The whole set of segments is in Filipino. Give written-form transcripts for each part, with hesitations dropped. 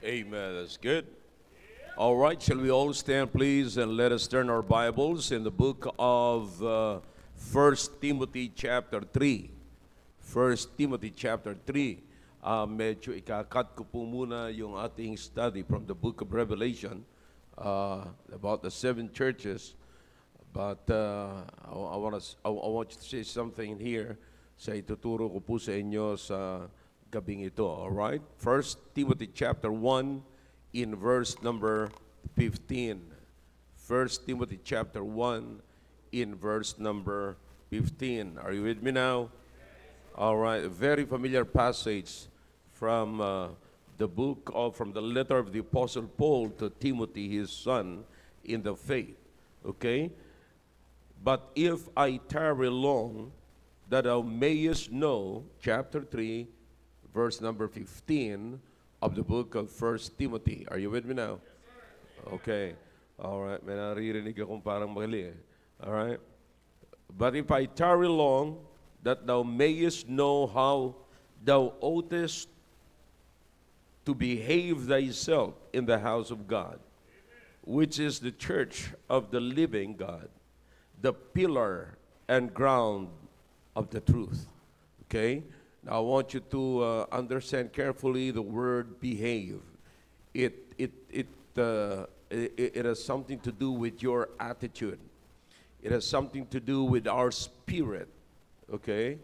Amen. That's good. All right, shall we all stand, please, and let us turn our Bibles in the book of 1 Timothy chapter 3. 1 Timothy chapter 3. Medyo ikakat ko po muna yung ating study from the book of Revelation about the seven churches. But I want you to say something here sa ituturo ko po sa inyo sa gabing ito. All right? 1 Timothy chapter 1 in verse number 15. 1 Timothy chapter 1 in verse number 15. Are you with me now? All right, a very familiar passage from from the letter of the Apostle Paul to Timothy, his son, in the faith. Okay? But if I tarry long, that thou mayest know, chapter 3, verse number 15 of the book of 1 Timothy. Are you with me now? Okay. All right. May naririnig akong parang mali eh. All right. But if I tarry long, that thou mayest know how thou oughtest to behave thyself in the house of God, which is the church of the living God, the pillar and ground of the truth. Okay? Now, I want you to understand carefully the word behave. It has something to do with your attitude. It has something to do with our spirit. Okay?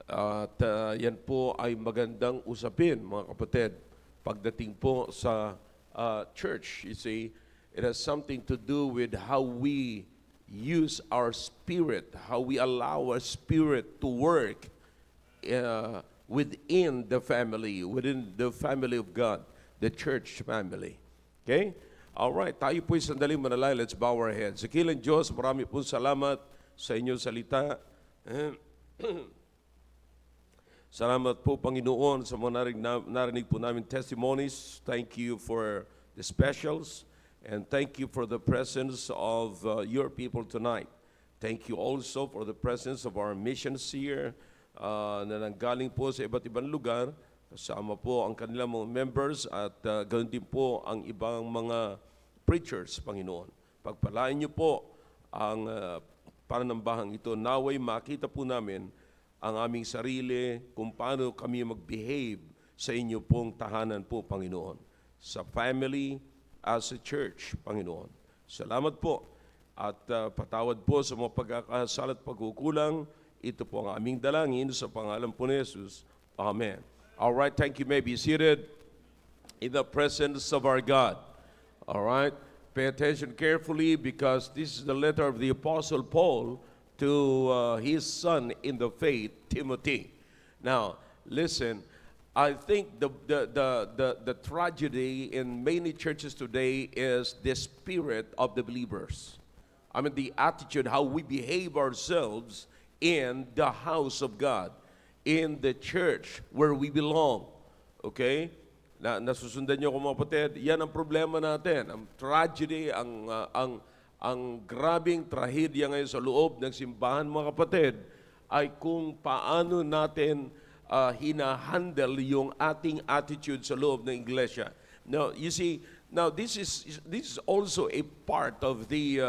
At yan po ay magandang usapin, mga kapatid. Pagdating po sa church, you see, it has something to do with how we use our spirit, how we allow our spirit to work within the family of God, the church family. Okay? All right, tayo po'y sandaling manalay. Let's bow our heads. Sa kilang Diyos, marami pong salamat sa inyong salita. Salamat po, Panginoon, sa mga narinig po namin testimonies. Thank you for the specials. And thank you for the presence of your people tonight. Thank you also for the presence of our missions here na nanggaling po sa iba't ibang lugar. Kasama po ang kanilang mga members at ganoon din po ang ibang mga preachers, Panginoon. Pagpalain niyo po ang pananambahang ito. Naway makita po namin ang aming sarili kung paano kami mag-behave sa inyo pong tahanan po, Panginoon. Sa family, as a church, Panginoon. Salamat po at patawad po sa mga pagkakasala at pagkukulang. Ito po ang aming dalangin sa pangalan po ni Jesus. Amen. All right, thank you. May be seated in the presence of our God. All right, pay attention carefully because this is the letter of the Apostle Paul to his son in the faith, Timothy. Now, listen, I think the tragedy in many churches today is the spirit of the believers. I mean, the attitude, how we behave ourselves in the house of God, in the church where we belong. Okay? Nasusundan niyo ko mga kapatid, yan ang problema natin. Ang tragedy, ang grabing trahedya ngayon sa loob ng simbahan mga kapatid ay kung paano natin hinahandle yung ating attitude sa loob ng iglesia. Now, you see, now this is also a part of the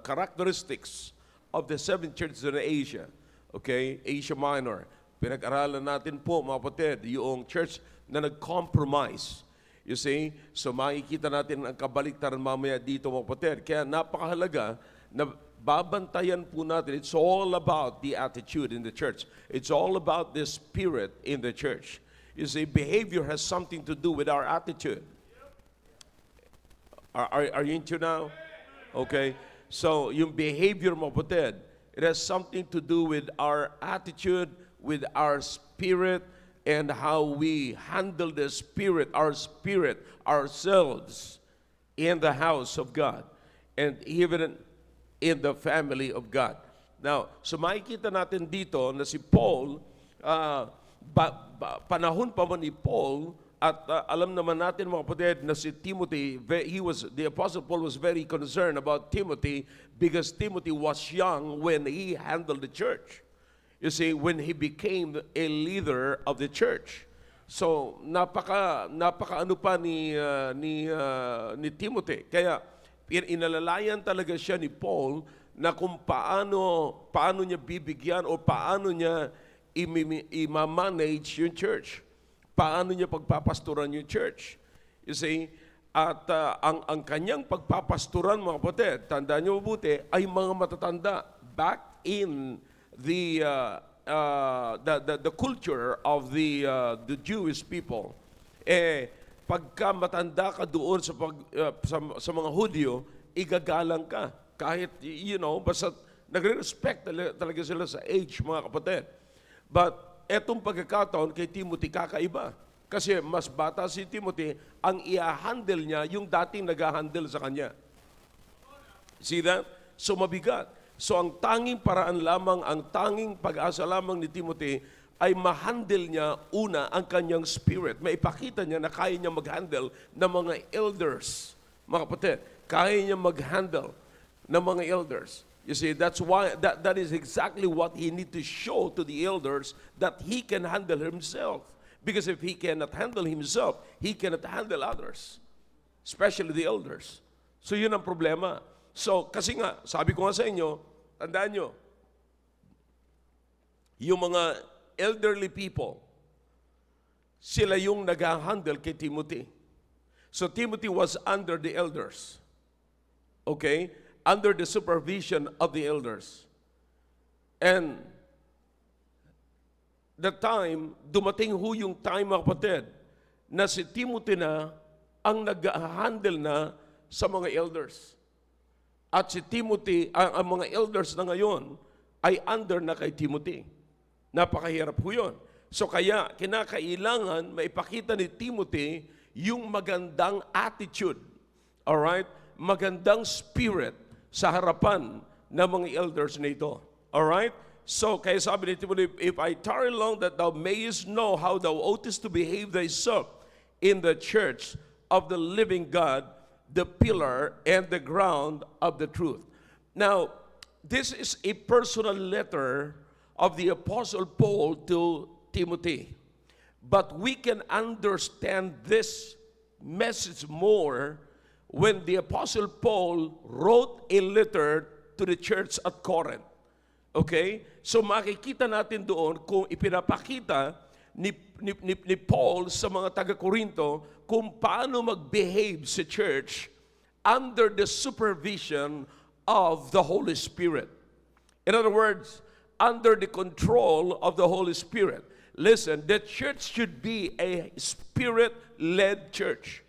characteristics of the seven churches in Asia. Okay? Asia Minor. Pinag-aralan natin po, mga kapatid, yung church na nag-compromise. You see? So makikita natin ang kabaliktaran mamaya dito, mga kapatid. Kaya napakahalaga na babantayan po natin. It's all about the attitude in the church. It's all about the spirit in the church. You see, behavior has something to do with our attitude. Are you into now? Okay. So, yung behavior mo, kapatid, it has something to do with our attitude, with our spirit, and how we handle the spirit, ourselves, in the house of God, and even in the family of God. Now, so makikita natin dito na si Paul, panahon pa man ni Paul, at alam naman natin mga kapatid na si Timothy, the Apostle Paul was very concerned about Timothy because Timothy was young when he handled the church. You see, when he became a leader of the church. So, napaka ano pa ni Timothy. Kaya inalalayan talaga siya ni Paul na kung paano niya bibigyan o paano niya i-manage yung church. Paano niya pagpapasturan yung church. You see, at ang kanyang pagpapasturan, mga kapatid, tandaan niyo mabuti, ay mga matatanda back in the culture of the Jewish people. Pagka matanda ka doon sa mga Hudyo, igagalang ka. Kahit, basta nagre-respect talaga sila sa age, mga kapatid. But etong pagkakataon kay Timothy kakaiba. Kasi mas bata si Timothy, ang i-handle niya yung dating nag-handle sa kanya. See that? So mabigat. So ang tanging paraan lamang, ang tanging pag-asa lamang ni Timothy ay ma-handle niya una ang kanyang spirit. Maipakita niya na kaya niya mag-handle ng mga elders. Mga kapatid, kaya niya mag-handle ng mga elders. You see, that's why, that is exactly what he need to show to the elders, that he can handle himself. Because if he cannot handle himself, he cannot handle others. Especially the elders. So yun ang problema. So, kasi nga, sabi ko nga sa inyo, tandaan nyo, yung mga elderly people, sila yung nag-handle kay Timothy. So Timothy was under the elders. Okay? Under the supervision of the elders. And dumating yung time, mga kapatid, na si Timothy na ang nag-handle na sa mga elders. At si Timothy, ang mga elders na ngayon, ay under na kay Timothy. Napakahirap po yun. So kaya, kinakailangan maipakita ni Timothy yung magandang attitude. Alright? Magandang spirit sa harapan ng mga elders na ito. Alright? So, kaya sabi ni Timothy, if I tarry long, that thou mayest know how thou oughtest to behave thyself in the church of the living God, the pillar and the ground of the truth. Now, this is a personal letter of the Apostle Paul to Timothy. But we can understand this message more when the Apostle Paul wrote a letter to the church at Corinth. Okay? So makikita natin doon kung ipinapakita ni Paul sa mga taga-Korinto kung paano mag-behave sa church under the supervision of the Holy Spirit. In other words, under the control of the Holy Spirit. Listen, the church should be a spirit-led church.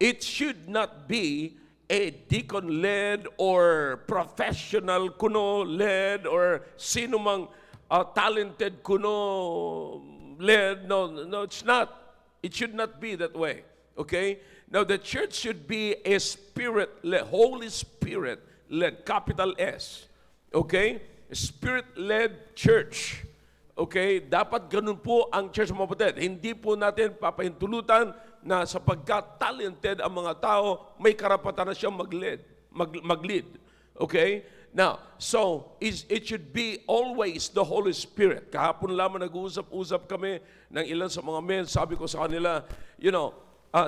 It should not be a deacon-led or professional kuno-led or sino mang talented kuno-led. No, it's not. It should not be that way. Okay? Now, the church should be a spirit-led, Holy Spirit-led, capital S. Okay? Spirit-led church. Okay? Dapat ganun po ang church, mga kapatid. Hindi po natin papahintulutan na sapagkat talented ang mga tao, may karapatan na siyang mag-lead. Okay? Now, so, it should be always the Holy Spirit. Kahapon lamang nag-uusap-usap kami ng ilan sa mga men. Sabi ko sa kanila,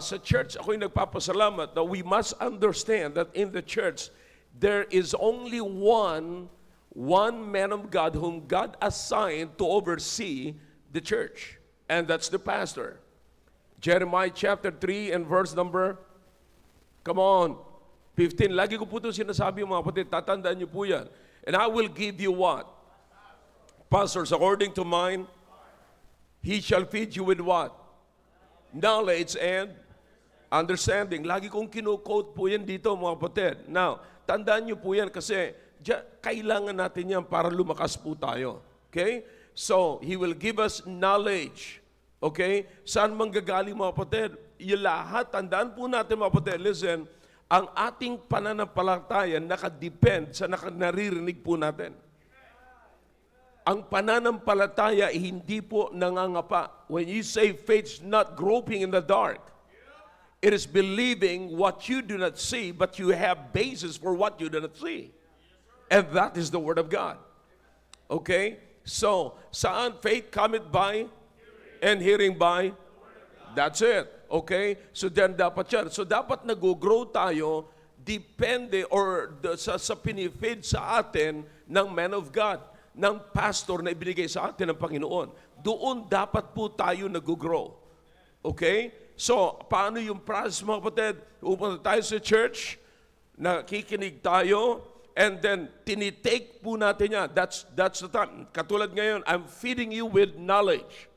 sa church, ako'y nagpapasalamat that we must understand that in the church, there is only one man of God whom God assigned to oversee the church. And that's the pastor. Jeremiah chapter 3 and verse number, come on, 15. Lagi ko po ito sinasabi, mga kapatid, tatandaan niyo po yan. And I will give you what? Pastors, according to mine, He shall feed you with what? Knowledge and understanding. Lagi kong kino-quote po yan dito, mga kapatid. Now, tandaan niyo po yan kasi kailangan natin yan para lumakas po tayo. Okay? So, He will give us knowledge. Okay? Saan manggagaling, mga kapatid? Yung lahat, tandaan po natin, mga kapatid, listen, ang ating pananampalataya nakadepend sa naririnig po natin. Ang pananampalataya hindi po nangangapa. When you say faith's not groping in the dark, it is believing what you do not see, but you have basis for what you do not see. And that is the Word of God. Okay? So, saan faith cometh by? And hearing by? That's it. Okay? So then dapat yan. So dapat nag-grow tayo depende sa pinifeed sa atin ng man of God, ng pastor na ibinigay sa atin ng Panginoon. Doon dapat po tayo nag-grow. Okay? So, paano yung process, mga kapatid? Upunta tayo sa church, nakikinig tayo, and then tinitake po natin yan. That's the time. Katulad ngayon, I'm feeding you with knowledge.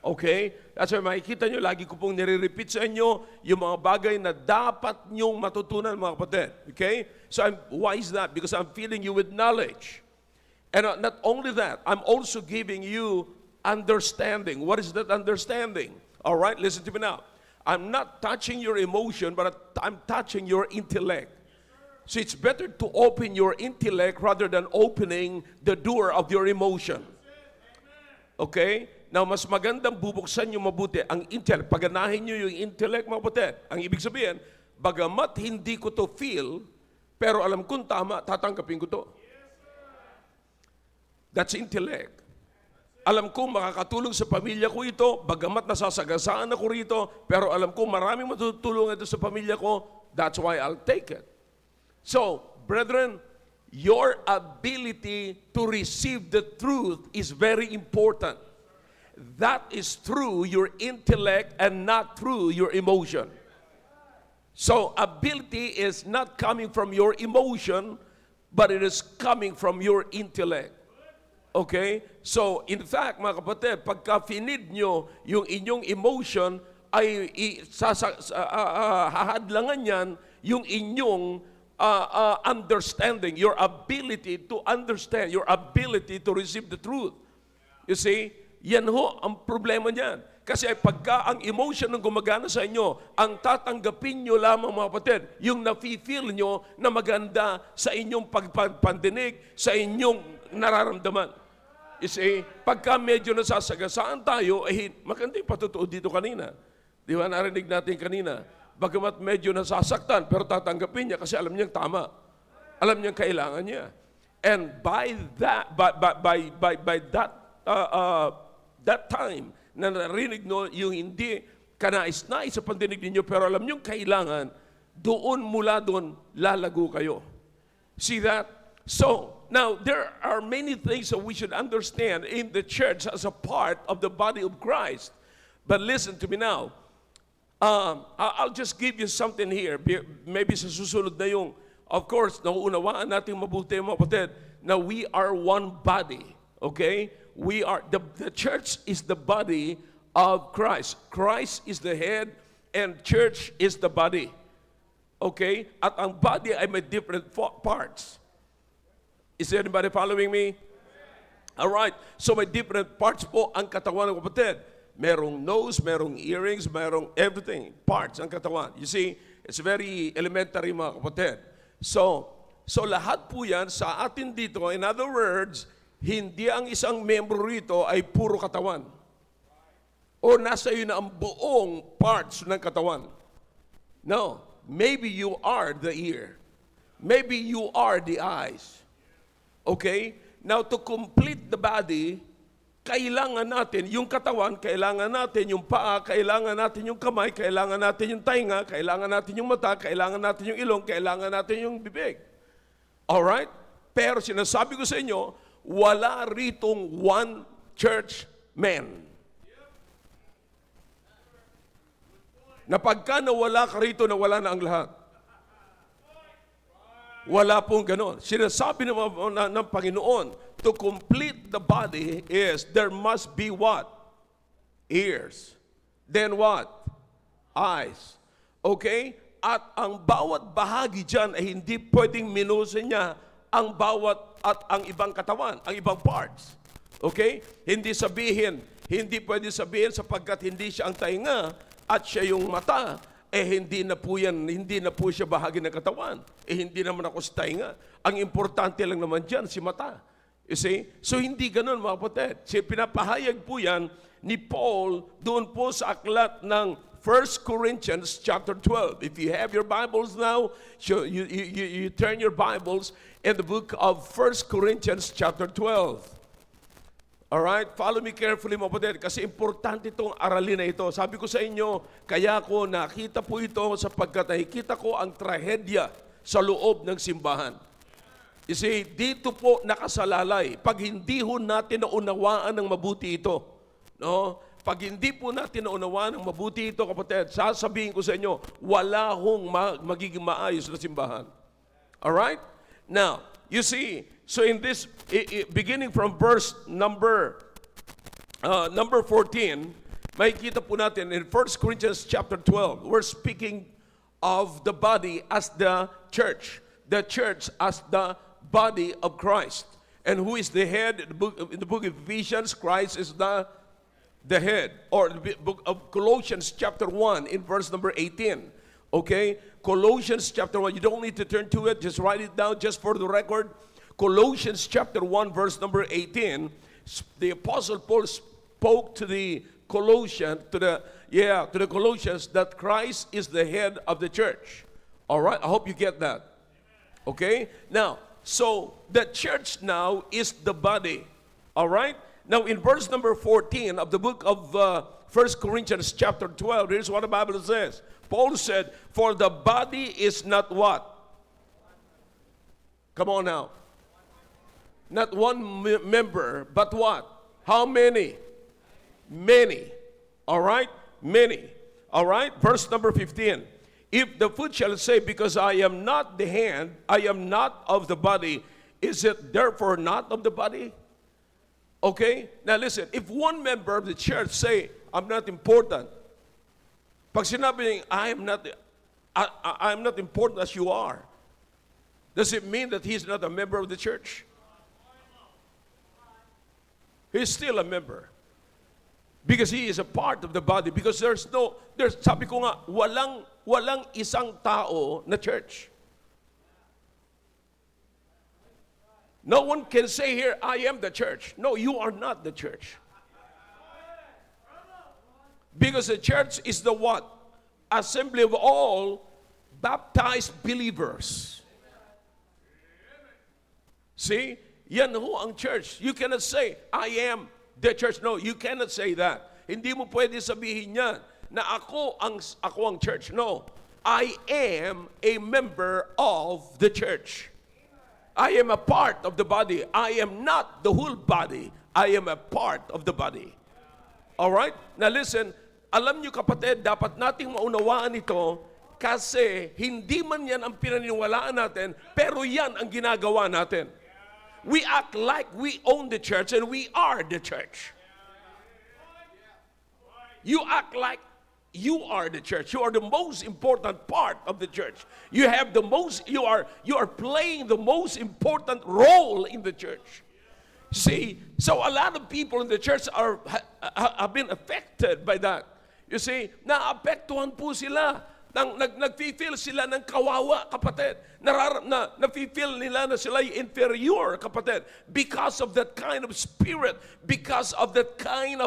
Okay? That's why makikita nyo, lagi ko pong nire-repeat sa inyo yung mga bagay na dapat nyong matutunan, mga kapatid. Okay? So, why is that? Because I'm feeding you with knowledge. And not only that, I'm also giving you understanding. What is that understanding? All right, listen to me now. I'm not touching your emotion, but I'm touching your intellect. So it's better to open your intellect rather than opening the door of your emotion. Okay? Now, mas magandang bubuksan nyo mabuti ang intellect. Paganahin nyo yung intellect, mga kapatid. Ang ibig sabihin, bagamat hindi ko to feel, pero alam kong tama, tatanggapin ko to. That's intellect. Alam kong makakatulong sa pamilya ko ito, bagamat nasasagasaan ako rito, pero alam kong maraming matutulungan ito sa pamilya ko, that's why I'll take it. So, brethren, your ability to receive the truth is very important. That is through your intellect and not through your emotion. So, ability is not coming from your emotion, but it is coming from your intellect. Okay? So, in fact, mga kapatid, pagka finid nyo yung inyong emotion, ay hahadlangan yan yung inyong understanding, your ability to understand, your ability to receive the truth. You see? Yan ho ang problema niyan. Kasi pagka ang emotion ng gumagana sa inyo, ang tatanggapin nyo lamang, mga kapatid, yung nafe-feel nyo na maganda sa inyong pagpandinig, sa inyong nararamdaman. You see, pagka medyo nasasagasaan tayo, maganda yung patutuo dito kanina. Di ba, narinig natin kanina. Bagamat medyo nasasaktan, pero tatanggapin niya kasi alam niyang tama. Alam niyang kailangan niya. And by that, that time, na narinig nyo yung hindi kanais-nais sa pandinig ninyo, pero alam nyo kailangan, mula doon, lalago kayo. See that? So, now, there are many things that we should understand in the church as a part of the body of Christ. But listen to me now. I'll just give you something here. Maybe sa susunod na yung, of course, nauunawaan natin mabuti, mga kapatid, na we are one body. Okay? We are, the church is the body of Christ. Christ is the head and church is the body. Okay? At ang body ay may different parts. Is anybody following me? All right. So may different parts po ang katawan ng kapatid. Merong nose, merong earrings, merong everything. Parts ang katawan. You see, it's very elementary, mga kapatid. So lahat po yan sa atin dito, in other words, hindi ang isang membro rito ay puro katawan. O nasa iyo na ang buong parts ng katawan. No. Maybe you are the ear. Maybe you are the eyes. Okay? Now, to complete the body, kailangan natin yung katawan, kailangan natin yung paa, kailangan natin yung kamay, kailangan natin yung tainga, kailangan natin yung mata, kailangan natin yung ilong, kailangan natin yung bibig. Alright? Pero sinasabi ko sa inyo, wala ritong one church man. Na pagka nawala ka rito, nawala na ang lahat. Wala pong ganon. Sinasabi ng Panginoon, to complete the body is, there must be what? Ears. Then what? Eyes. Okay? At ang bawat bahagi dyan ay hindi pwedeng minusin niya ang bawat at ang ibang katawan, ang ibang parts. Okay? Hindi pwede sabihin sapagkat hindi siya ang tainga at siya yung mata, hindi na po siya bahagi ng katawan. Hindi naman ako si tainga. Ang importante lang naman dyan, si mata. You see? So hindi ganun, mga kapatid. Pinapahayag po yan ni Paul doon po sa aklat ng 1 Corinthians chapter 12. If you have your Bibles now, you turn your Bibles in the book of 1 Corinthians chapter 12. Alright? Follow me carefully, mga kapatid, kasi importante itong aralin na ito. Sabi ko sa inyo, kaya ko nakita po ito sapagkat nakikita ko ang trahedya sa loob ng simbahan. You see, dito po nakasalalay. Pag hindi ho natin naunawaan ng mabuti ito, no? Pag hindi po natin naunawaan ng mabuti ito, kapatid, sasabihin ko sa inyo, wala hong magiging maayos na simbahan. Alright? Now, you see, so in this, beginning from verse number 14, makikita po natin in 1 Corinthians chapter 12, we're speaking of the body as the church as the body of Christ. And who is the head? In the book of Ephesians, Christ is the head. Or the book of Colossians chapter 1 in verse number 18. Okay? Colossians chapter 1. You don't need to turn to it. Just write it down just for the record. Colossians chapter 1 verse number 18. The Apostle Paul spoke to the Colossians, to the Colossians that Christ is the head of the church. All right? I hope you get that. Okay? Now, so the church now is the body. All right? Now, in verse number 14 of the book of 1 Corinthians chapter 12, here's what the Bible says. Paul said, for the body is not what? Come on now. Not one member, but what? How many? Many. All right? Many. All right? Verse number 15. If the foot shall say, because I am not the hand, I am not of the body, is it therefore not of the body? Okay? Now listen, if one member of the church say, I'm not important, pag sinabi niya, I'm not important as you are, does it mean that he's not a member of the church? He's still a member. Because he is a part of the body. Because sabi ko nga, walang isang tao na church. No one can say here, I am the church. No, you are not the church. Because the church is the what? Assembly of all baptized believers. See? Yan ho ang church. You cannot say, I am the church. No, you cannot say that. Hindi mo pwede sabihin yan na ako ang church. No. I am a member of the church. I am a part of the body. I am not the whole body. I am a part of the body. All right? Now listen, alam niyo kapatid, dapat nating maunawaan ito kasi hindi man yan ang pinaniniwalaan natin, pero yan ang ginagawa natin. We act like we own the church and we are the church. You act like you are the church. You are the most important part of the church. You have the most, you are playing the most important role in the church. See, so a lot of people in the church have been affected by that. You see, naapektuhan po sila. Nag-feel sila ng kawawa, kapatid. Na-feel nila na sila inferior, kapatid. Because of that kind of spirit. Because of that kind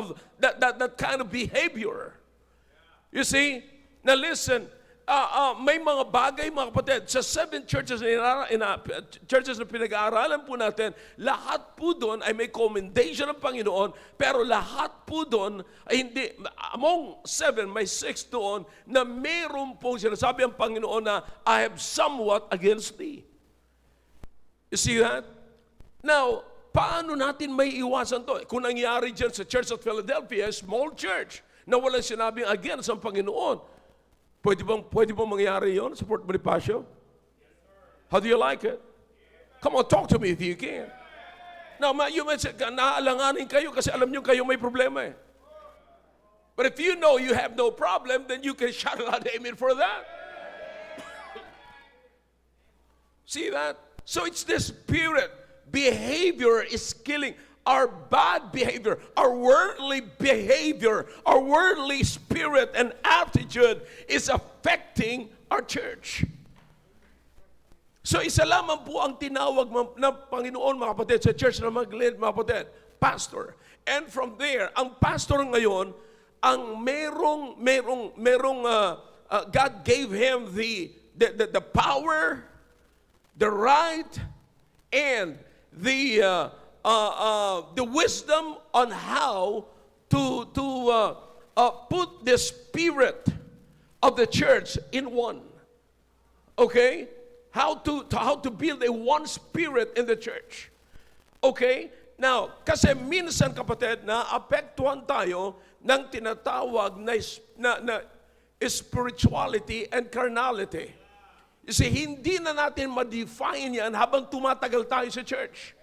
of behavior. You see? Now listen, may mga bagay, mga kapatid, sa 7 churches na pinag-aaralan po natin, lahat po doon ay may commendation ng Panginoon, pero lahat po doon ay hindi, among 7, may 6 doon na mayroon po sinasabi ang Panginoon na, I have somewhat against thee. You see that? Now, paano natin may iwasan to? Kung nangyari dyan sa Church of Philadelphia, small church, na walang sinabing against ang Panginoon, Pwede bang mangyari yon sa Fort Bonifacio? How do you like it? Come on, talk to me if you can. Now, you might say, naalanganin kayo kasi alam nyo kayo may problema eh. But if you know you have no problem, then you can shout out amen for that. See that? So it's the spirit. Behavior is killing. Our bad behavior, our worldly behavior, our worldly spirit and attitude is affecting our church. So isa lamang po ang tinawag ng Panginoon, mga kapatid, sa church na mag-lead, mga kapatid, pastor. And from there, ang pastor ngayon, ang God gave him the power, the right, and the the wisdom on how to put the spirit of the church in one. Okay? How to build a one spirit in the church. Okay? Now, kasi minsan kapatid, naapektuhan tayo ng tinatawag na spirituality and carnality. Kasi hindi na natin ma-define yan habang tumatagal tayo sa church.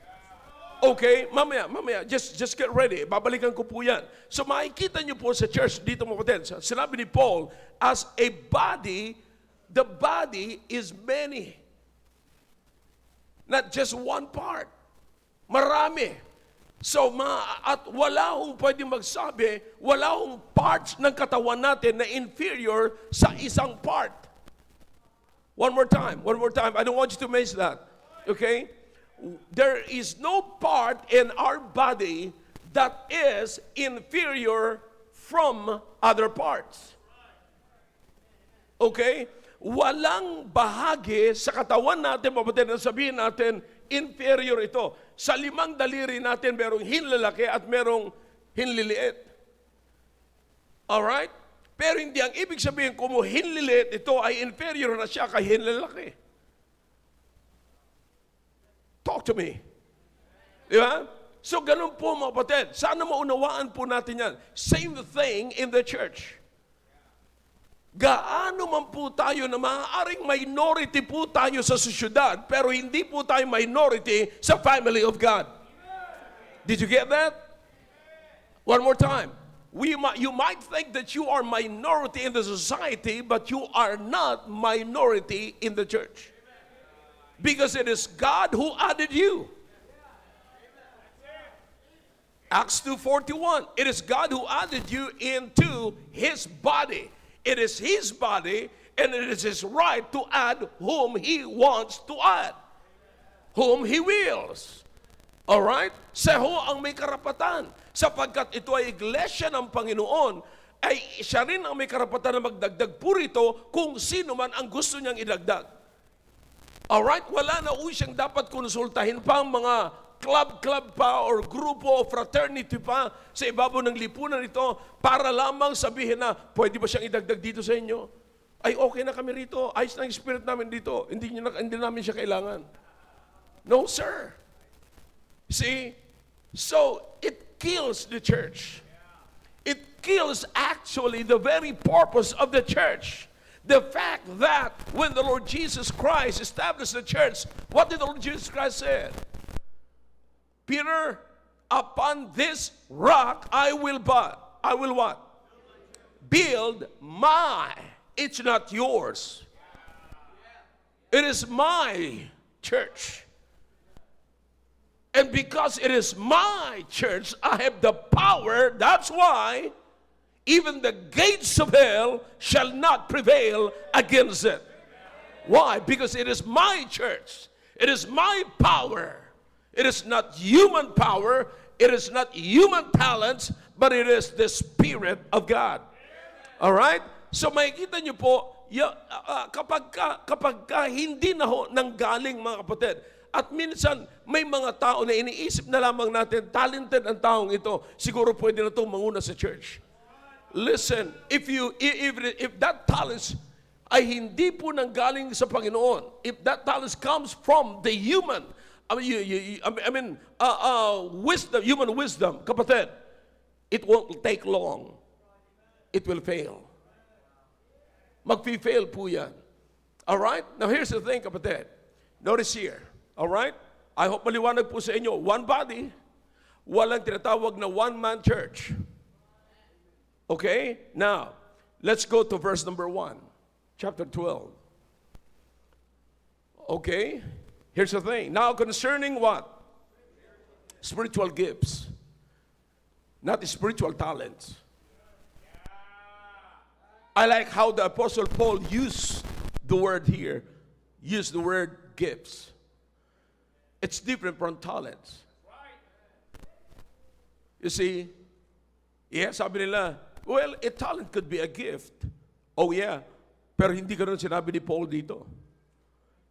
Okay, mamaya, just get ready. Babalikan ko po yan. So makikita niyo po sa church dito mga kapatid, sinabi ni Paul, as a body, the body is many. Not just one part. Marami. So, at wala hong pwedeng magsabi, wala hong parts ng katawan natin na inferior sa isang part. One more time. I don't want you to miss that. Okay? There is no part in our body that is inferior from other parts. Okay? Walang bahagi sa katawan natin, mapatid na sabihin natin, inferior ito. Sa 5 daliri natin, merong hinlalaki at merong hinliliit. Alright? Pero hindi ang ibig sabihin, kung hinliliit, ito ay inferior na siya kay hinlalaki. Talk to me. Di ba? So, ganun po mga kapatid. Sana maunawaan po natin yan. Same thing in the church. Gaano man po tayo na maaaring minority po tayo sa sosyudad, pero hindi po tayo minority sa family of God. Did you get that? One more time. You might think that you are minority in the society, but you are not minority in the church. Because it is God who added you. Acts 2:41. It is God who added you into His body. It is His body, and it is His right to add whom He wants to add. Whom He wills. Alright? Siya ho ang may karapatan. Sapagkat ito ay iglesia ng Panginoon, ay siya rin ang may karapatan na magdagdag po rito kung sino man ang gusto niyang idagdag. Alright? Wala na ho siyang dapat konsultahin pa ang mga club pa or grupo o fraternity pa sa ibabaw ng lipunan ito para lamang sabihin na pwede ba siyang idagdag dito sa inyo? Ay okay na kami rito, ayos na yung spirit namin dito, hindi namin siya kailangan. No sir. See? So it kills the church. It kills actually the very purpose of the church. The fact that when the Lord Jesus Christ established the church, what did the Lord Jesus Christ say? Peter, upon this rock I will what? Build my. It's not yours. It is my church. And because it is my church, I have the power. That's why even the gates of hell shall not prevail against it. Why? Because it is my church. It is my power. It is not human power, it is not human talents, but it is the Spirit of God. Alright? So makikita niyo po, kapag hindi na ho nanggaling mga kapatid, at minsan may mga tao na iniisip na lamang natin, talented ang taong ito, siguro pwede na itong manguna sa church. Listen, if that talent ay hindi po nanggaling sa Panginoon, if that talent comes from the human, wisdom, human wisdom, kapatid, it won't take long. It will fail. Magpi-fail po yan. Alright? Now here's the thing, kapatid. Notice here. Alright? I hope maliwanag po sa inyo. One body, walang tinatawag na one-man church. Okay? Now, let's go to verse number 1. Chapter 12. Okay? Here's the thing. Now concerning what? Spiritual gifts. Not spiritual talents. I like how the Apostle Paul used the word here. Used the word gifts. It's different from talents. You see? Yeah, sabi nila, well, a talent could be a gift. Oh yeah. Pero hindi ganun sinabi ni Paul dito.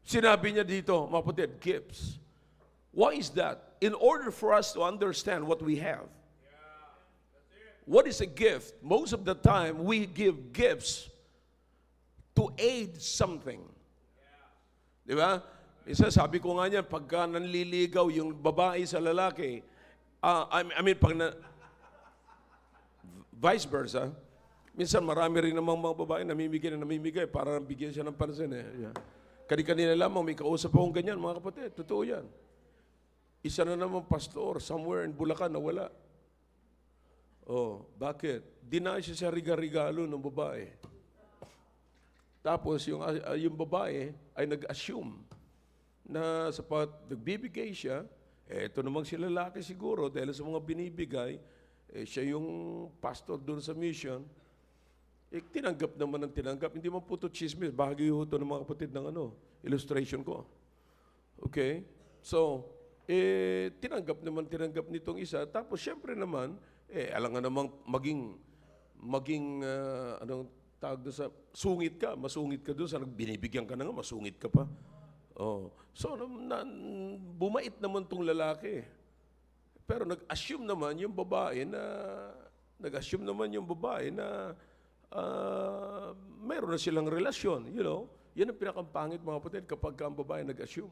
Sinabi niya dito, mga kapatid, gifts. Why is that? In order for us to understand what we have. What is a gift? Most of the time, we give gifts to aid something. Di ba? Isa, sabi ko nga niyan, pagka nanliligaw yung babae sa lalaki, vice versa, minsan marami rin namang mga babae namimigay para bigyan siya ng pansin. Yeah. Kani-kanina lamang may kausap akong ganyan, mga kapatid. Totoo yan. Isa na naman pastor, somewhere in Bulacan, nawala. Oh, bakit? Dinay siya sa regalo ng babae. Tapos yung babae ay nag-assume na sapat nagbibigay siya, ito namang si lalaki siguro dahil sa mga binibigay, siya yung pastor doon sa mission, tinanggap naman ng tinanggap. Hindi man po ito chismis, bahagi ho ito ng mga kapatid ng illustration ko. Okay? So, tinanggap nitong isa. Tapos, syempre naman, alam nga namang maging anong tawag doon sa, masungit ka doon sa binibigyan ka na nga, masungit ka pa. Oh. So, bumait naman tong lalaki. Pero nag-assume naman yung babae na mayroon na silang relasyon. You know, yan ang pinakampangit mga kapatid kapag ang babae nag-assume.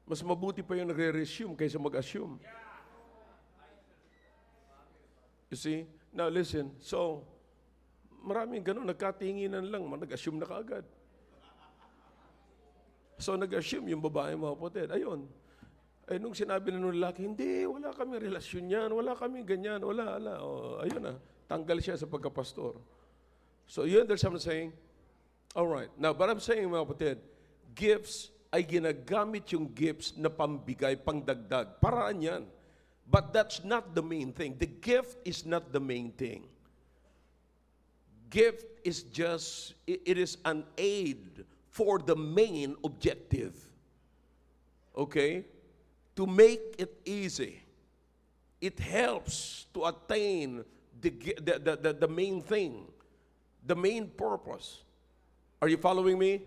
Mas mabuti pa yung nagre-resume kaysa mag-assume. You see? Now listen, so, maraming ganun, nagkatinginan lang, nag-assume na kaagad. So nag-assume yung babae mga kapatid. Ayun. Nung sinabi na nung lalaki, hindi, wala kami relasyon yan, wala kami ganyan, wala. Ayun na, tanggal siya sa pagkapastor. So you understand what I'm saying? Alright. Now, but I'm saying mga kapatid, gifts ay ginagamit yung gifts na pambigay, pangdagdag. Paraan yan. But that's not the main thing. The gift is not the main thing. Gift is just, it is an aid for the main objective. Okay? To make it easy. It helps to attain the main thing, the main purpose. Are you following me?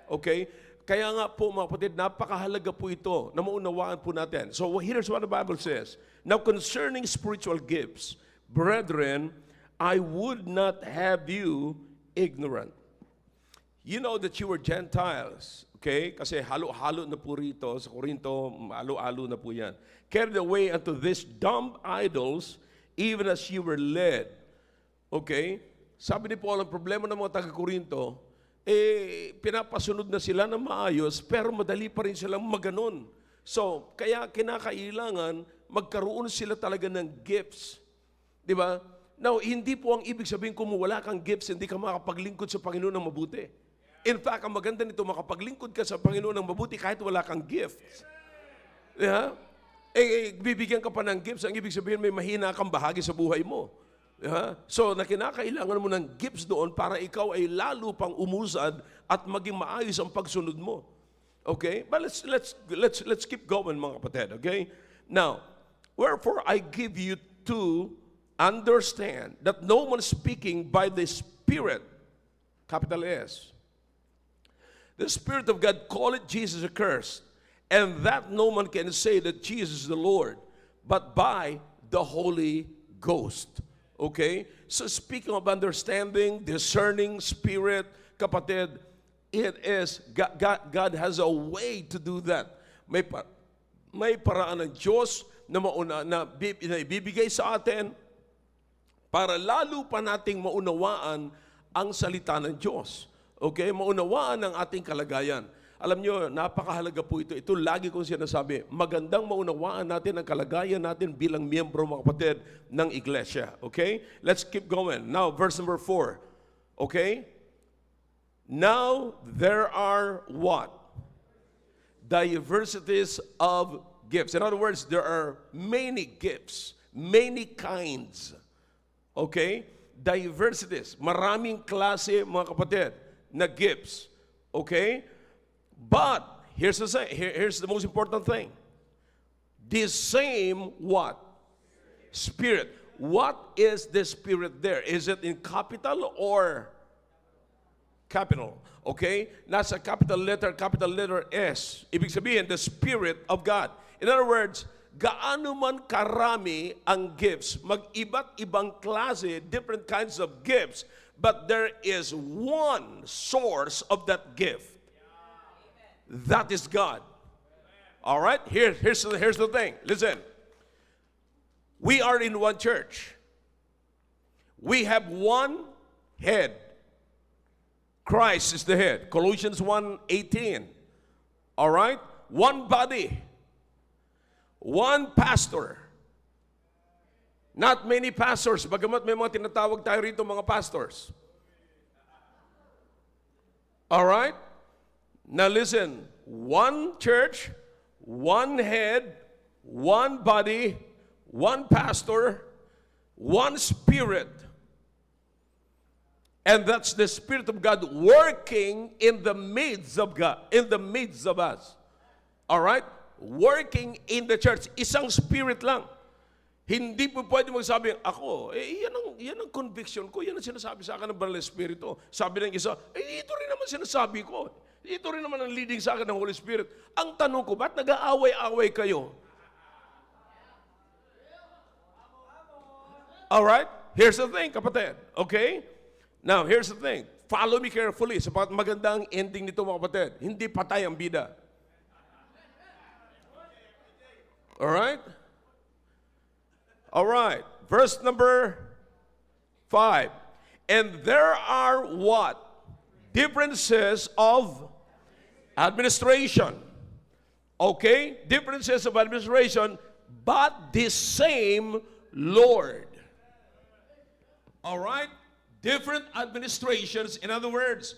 Okay? Kaya nga po mga kapatid, napakahalaga po ito na maunawaan po natin. So here's what the Bible says. Now concerning spiritual gifts, brethren, I would not have you ignorant. You know that you were Gentiles, okay? Kasi halo-halo na po rito sa Corinto, halo-halo na po yan. Carried away unto these dumb idols, even as you were led. Okay? Sabi ni Paul, ang problema ng mga taga-Corinto, pinapasunod na sila ng maayos, pero madali pa rin silang maganon. So, kaya kinakailangan magkaroon sila talaga ng gifts. Di ba? Now, hindi po ang ibig sabihin kung wala kang gifts, hindi ka makapaglingkod sa Panginoon ng mabuti. In fact, ang maganda nito, makapaglingkod ka sa Panginoon ng mabuti kahit wala kang gifts. Yeah? Bibigyan ka pa ng gifts, ang ibig sabihin may mahina kang bahagi sa buhay mo. Yeah? So, kinakailangan mo ng gifts doon para ikaw ay lalo pang umusad at maging maayos ang pagsunod mo. Okay? But let's keep going mga kapatid. Okay? Now, wherefore I give you to understand that no one speaking by the Spirit, capital S, the Spirit of God calleth Jesus accursed, and that no man can say that Jesus is the Lord, but by the Holy Ghost. Okay? So speaking of understanding, discerning spirit, kapatid, it is, God has a way to do that. May paraan ng Diyos na ibibigay sa atin para lalo pa nating maunawaan ang salita ng Diyos. Okay? Maunawaan ang ating kalagayan. Alam nyo, napakahalaga po ito. Ito lagi kong sinasabi, magandang maunawaan natin ang kalagayan natin bilang miyembro, mga kapatid, ng iglesia. Okay? Let's keep going. Now, verse number 4. Okay? Now, there are what? Diversities of gifts. In other words, there are many gifts, many kinds. Okay? Diversities. Maraming klase, mga kapatid, na gifts. Okay? But, here's the most important thing. The same what? Spirit. What is the Spirit there? Is it in capital or capital. Okay? Nasa capital letter S. Ibig sabihin, the Spirit of God. In other words, gaano man karami ang gifts, mag-iba't ibang klase, different kinds of gifts, but there is one source of that gift. That is God. All right? Here's the thing. Listen. We are in one church. We have one head. Christ is the head. Colossians 1:18. All right? One body. One pastor. Not many pastors. Bagamat may mga tinatawag tayo rito mga pastors. All right? Now listen. One church, one head, one body, one pastor, one Spirit. And that's the Spirit of God working in the midst of God, in the midst of us. All right? Working in the church. Isang Spirit lang. Hindi po pwede magsabi, ako, yan ang conviction ko, yan ang sinasabi sa akin ng Banal na Espiritu. Sabi ng isa, ito rin naman sinasabi ko. Ito rin naman ang leading sa akin ng Holy Spirit. Ang tanong ko, ba't nag-aaway-away kayo? Alright? Here's the thing, kapatid. Okay? Now, here's the thing. Follow me carefully sapagat maganda ang ending nito mga kapatid. Hindi patay ang bida. Alright? Alright. Verse number 5. And there are what? Differences of administration. Okay? Differences of administration, but the same Lord. All right? Different administrations. In other words,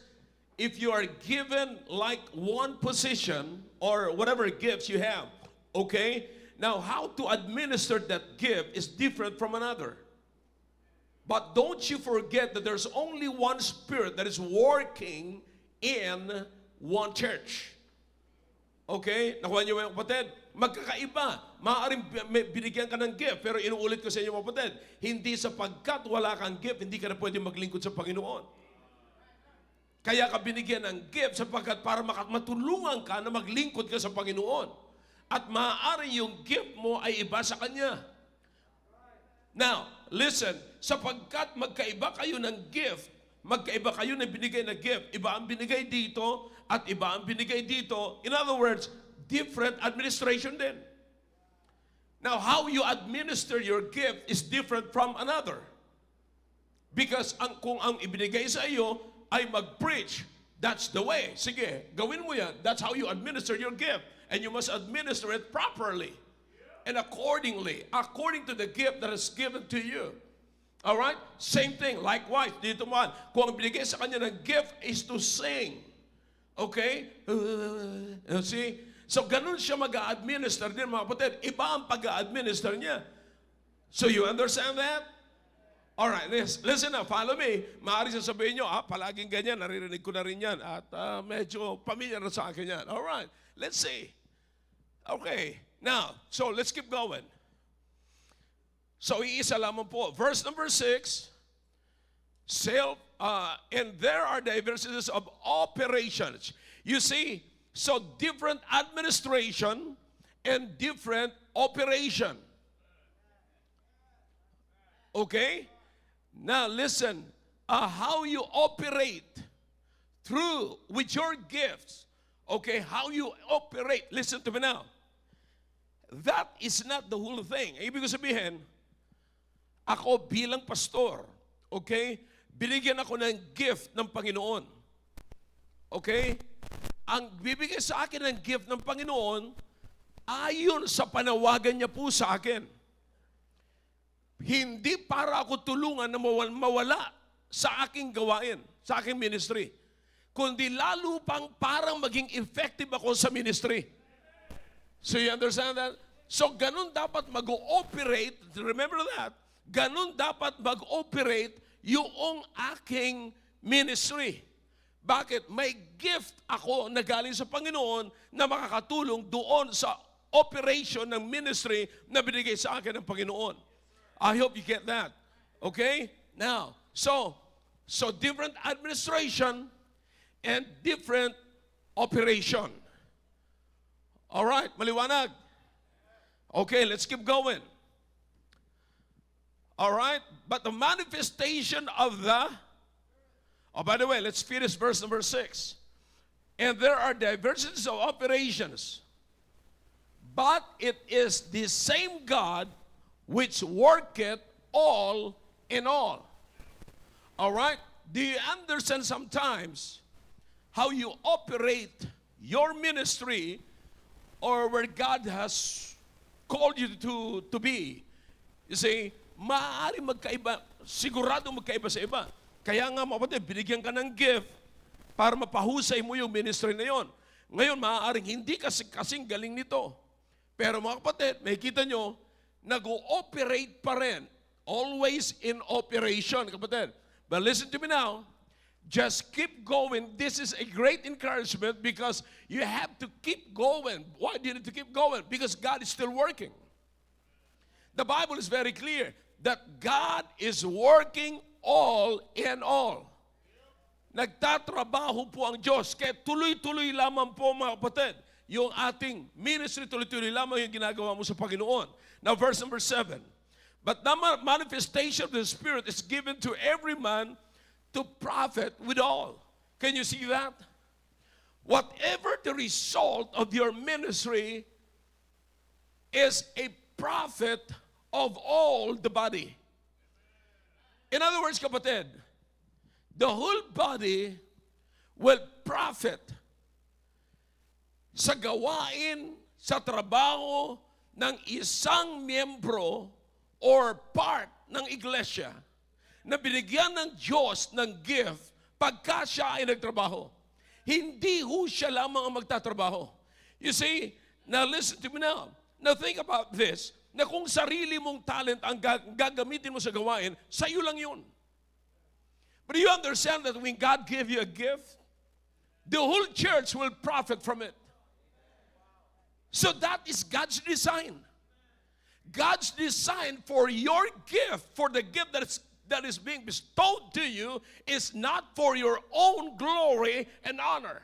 if you are given like one position or whatever gifts you have, okay? Now, how to administer that gift is different from another. But don't you forget that there's only one Spirit that is working in one church. Okay? Nakuha niyo mga kapatid? Magkakaiba. Maaaring binigyan ka ng gift, pero inuulit ko sa inyo mga kapatid, hindi sapagkat wala kang gift, hindi ka na pwede maglingkod sa Panginoon. Kaya ka binigyan ng gift sapagkat para matulungan ka na maglingkod ka sa Panginoon. At maaari yung gift mo ay iba sa Kanya. Now, listen, sapagkat magkaiba kayo ng gift, magkaiba kayo na binigay na gift, iba ang binigay dito at iba ang binigay dito. In other words, different administration din. Now, how you administer your gift is different from another. Because kung ang ibinigay sa iyo ay mag-preach, that's the way. Sige, gawin mo yan. That's how you administer your gift. And you must administer it properly and accordingly, according to the gift that is given to you. All right? Same thing. Likewise, dito man, kung ang binigay sa kanya ng gift is to sing. Okay? See? So, ganun siya mag-a-administer din, mga kapatid. Iba ang pag-a-administer niya. So, you understand that? All right, listen na, follow me. Maaari sasabihin nyo, palaging ganyan, naririnig ko na rin yan. At medyo pamilyar na sa akin yan. All right, let's see. Okay, now, so let's keep going. So, iisa lamang po. Verse number 6, and there are diversities of operations. You see, so different administration and different operation. Okay? Now listen, how you operate through with your gifts. Okay, how you operate. Listen to me now. That is not the whole thing. Ibig sabihin, ako bilang pastor, okay, binigyan ako ng gift ng Panginoon. Okay? Ang bibigay sa akin ng gift ng Panginoon, ayon sa panawagan niya po sa akin. Hindi para ako tulungan na mawala sa aking gawain, sa aking ministry. Kundi lalo pang parang maging effective ako sa ministry. So you understand that? So ganun dapat mag-ooperate, remember that, ganun dapat mag-operate yung aking ministry. Bakit? May gift ako na galing sa Panginoon na makakatulong doon sa operation ng ministry na binigay sa akin ng Panginoon. I hope you get that. Okay? Now, so different administration and different operation. All right, maliwanag. Okay, let's keep going. All right, but the manifestation of the, oh, by the way, let's finish verse number 6. And there are diversities of operations, but it is the same God which worketh all in all. All right? Do you understand sometimes how you operate your ministry or where God has called you to be? You see, maaari magkaiba, sigurado magkaiba sa iba. Kaya nga, mga kapatid, binigyan ka ng gift para mapahusay mo yung ministry na yon. Ngayon, maaaring hindi kasing galing nito. Pero mga kapatid, may kita nyo, nag-ooperate pa rin. Always in operation, kapatid. But listen to me now. Just keep going. This is a great encouragement because you have to keep going. Why do you need to keep going? Because God is still working. The Bible is very clear that God is working all in all. Nagtatrabaho po ang Diyos. Kaya tuloy-tuloy lamang po, mga kapatid, yung ating ministry, tuloy-tuloy lamang yung ginagawa mo sa Panginoon. Now, verse number 7. But the manifestation of the Spirit is given to every man to profit withal. Can you see that? Whatever the result of your ministry is a profit of all the body. In other words, kapatid, the whole body will profit sa gawain, sa trabaho ng isang miyembro or part ng iglesia na binigyan ng Diyos ng gift pagka siya ay nagtrabaho. Hindi ho siya lamang ang magtatrabaho. You see, now listen to me now. Now think about this, na kung sarili mong talent ang gagamitin mo sa gawain, sa'yo lang yun. But do you understand that when God gave you a gift, the whole church will profit from it. So that is God's design. God's design for your gift, for the gift that is being bestowed to you, is not for your own glory and honor,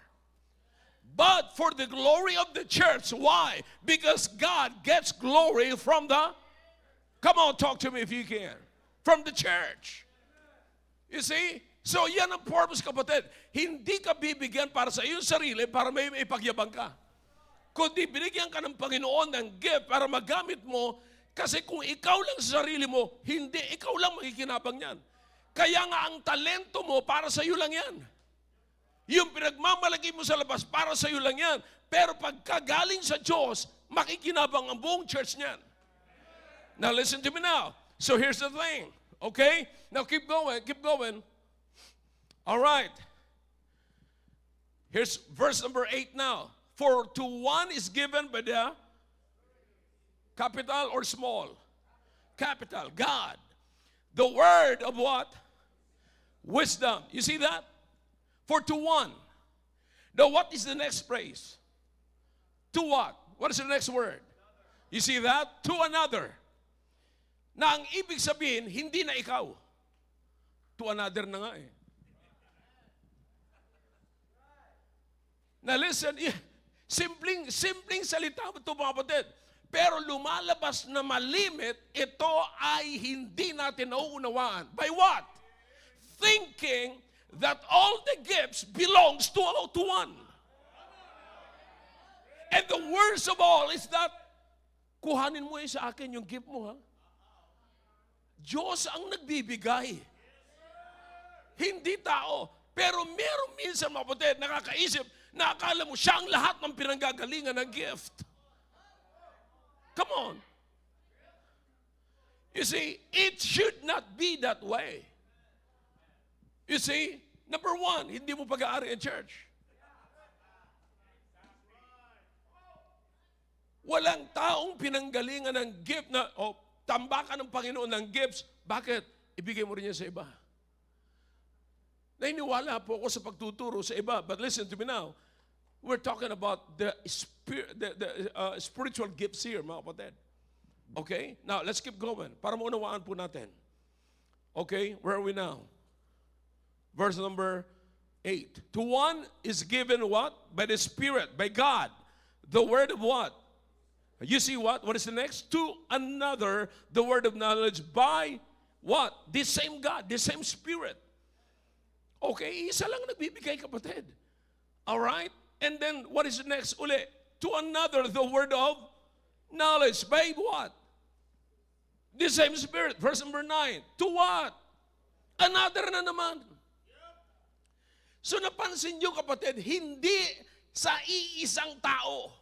but for the glory of the church. Why? Because God gets glory from the, come on, talk to me if you can, from the church. You see? So yan ang purpose, kapatid. Hindi ka bibigyan para sa iyong sarili para may ipagyabang ka. Kundi binigyan ka ng Panginoon ng gift para magamit mo, kasi kung ikaw lang sa sarili mo, hindi, ikaw lang makikinabang yan. Kaya nga ang talento mo para sa iyo lang yan. Yung pinagmamalaki mo sa labas, para sa iyo lang yan. Pero pagkagaling sa Diyos, makikinabang ang buong church niyan. Now listen to me now. So here's the thing. Okay? Now keep going, keep going. All right. Here's verse number 8 now. For to one is given by the capital or small? Capital, God. The word of what? Wisdom. You see that? For to one. Now what is the next phrase? To what? What is the next word? You see that? To another. Na ang ibig sabihin, hindi na ikaw. To another na nga eh. Now listen, simpleng salita ito, mga kapatid. Pero lumalabas na malimit, ito ay hindi natin nauunawaan. By what? Thinking that all the gifts belongs to one. And the worst of all is that, kuhanin mo sa akin yung gift mo, ha? Diyos ang nagbibigay. Hindi tao. Pero meron minsan, mga kapatid, nakakaisip, na akala mo siya ang lahat ng pinanggagalingan ng gift. Come on. You see, it should not be that way. You see, number one, hindi mo pag-aari ang church. Walang taong pinanggalingan ng gift na, tambakan ng Panginoon ng gifts. Bakit? Ibigay mo rin yan sa iba. Nainiwala po ako sa pagtuturo sa iba. But listen to me now. We're talking about the spiritual gifts here, mga kapatid. Okay? Now, let's keep going. Para maunawaan po natin. Okay? Where are we now? Verse number 8. To one is given what? By the Spirit, by God. The word of what? You see what? What is the next? To another, the word of knowledge by what? The same God, the same Spirit. Okay, isa lang nagbibigay, kapatid. Alright? And then, what is the next uli? To another, the word of knowledge. By what? The same Spirit. Verse number 9. To what? Another na naman. So napansin nyo, kapatid, hindi sa iisang tao.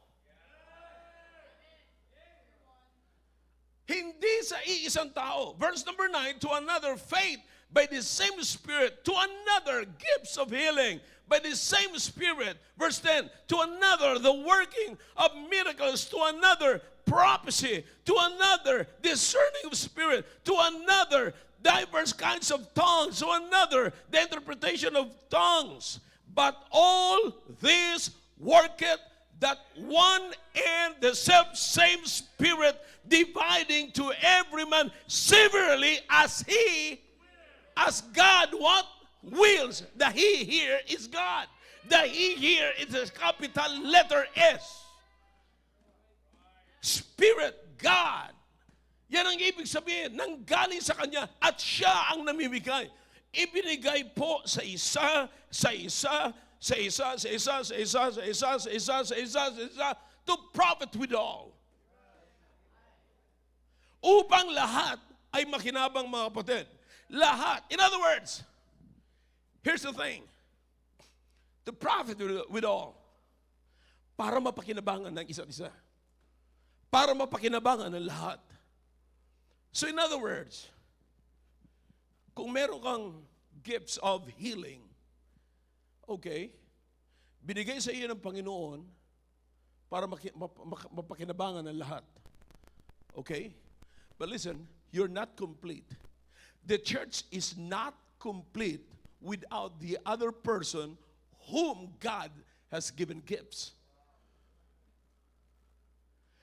Hindi sa iisang tao. Verse number 9, to another faith by the same Spirit, to another gifts of healing by the same Spirit. Verse 10, to another the working of miracles, to another prophecy, to another discerning of spirit, to another diverse kinds of tongues, to another the interpretation of tongues. But all this worketh that one and the same Spirit, dividing to every man severally as God what? Wills. The He here is God. The He here is a capital letter S. Spirit, God. Yan ang ibig sabihin, nanggaling sa Kanya at Siya ang namimigay. Ibinigay po sa isa, sa isa, sa isa, sa isa, sa isa, sa isa, sa isa, sa isa, sa isa, to profit with all. Upang lahat ay makinabang, mga kapatid. Lahat. In other words, here's the thing. To profit with all. Para mapakinabangan ng isa't isa. Para mapakinabangan ng lahat. So in other words, kung meron kang gifts of healing, okay, binigay sa iyo ng Panginoon para mapakinabangan ng lahat. Okay? But listen, you're not complete. The church is not complete without the other person whom God has given gifts.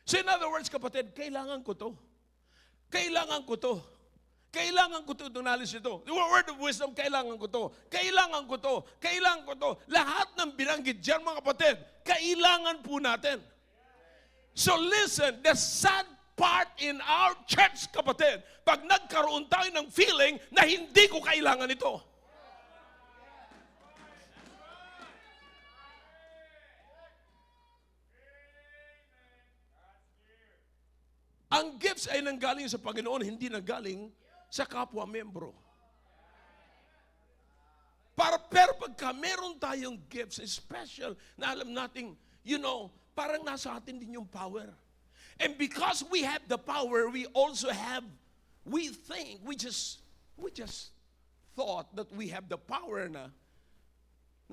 So in other words, kapatid, kailangan ko to. Kailangan ko to. Kailangan ko to, itong knowledge nito. The word of wisdom, kailangan ko to. Kailangan ko to. Kailangan ko to. Lahat ng binanggit dyan, mga kapatid, kailangan po natin. So listen, the sad part in our church, kapatid, pag nagkaroon tayo ng feeling na hindi ko kailangan ito. Ang gifts ay nanggaling sa Panginoon, hindi nanggaling sa kapwa-membro. Pero pagka meron tayong gifts, special, na alam nating, parang nasa atin din yung power. And because we have the power, we just thought that we have the power na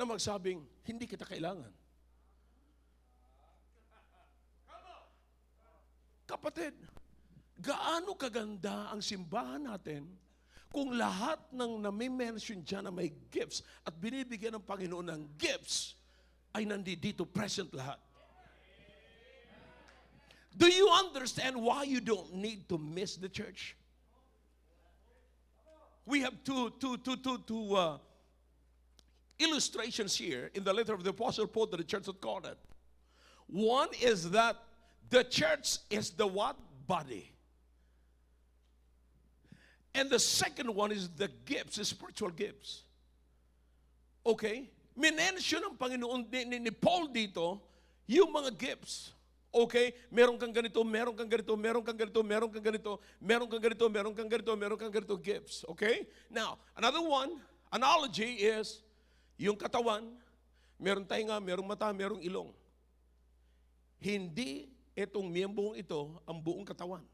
magsabing, hindi kita kailangan. Kapatid, gaano kaganda ang simbahan natin kung lahat ng nami-mention dyan na may gifts at binibigyan ng Panginoon ng gifts ay nandito present lahat. Do you understand why you don't need to miss the church? We have two illustrations here in the letter of the Apostle Paul to the church at Corinth. One is that the church is the what? Body. And the second one is the gifts, the spiritual gifts. Okay? Minention ng Panginoon ni Paul dito yung mga gifts. Okay? Meron kang ganito, meron kang ganito, meron kang ganito, meron kang ganito, meron kang ganito, meron kang ganito, meron kang ganito gifts. Okay? Now, another one, analogy is yung katawan, meron tainga, merong mata, merong ilong. Hindi itong miyembrong ito ang buong katawan.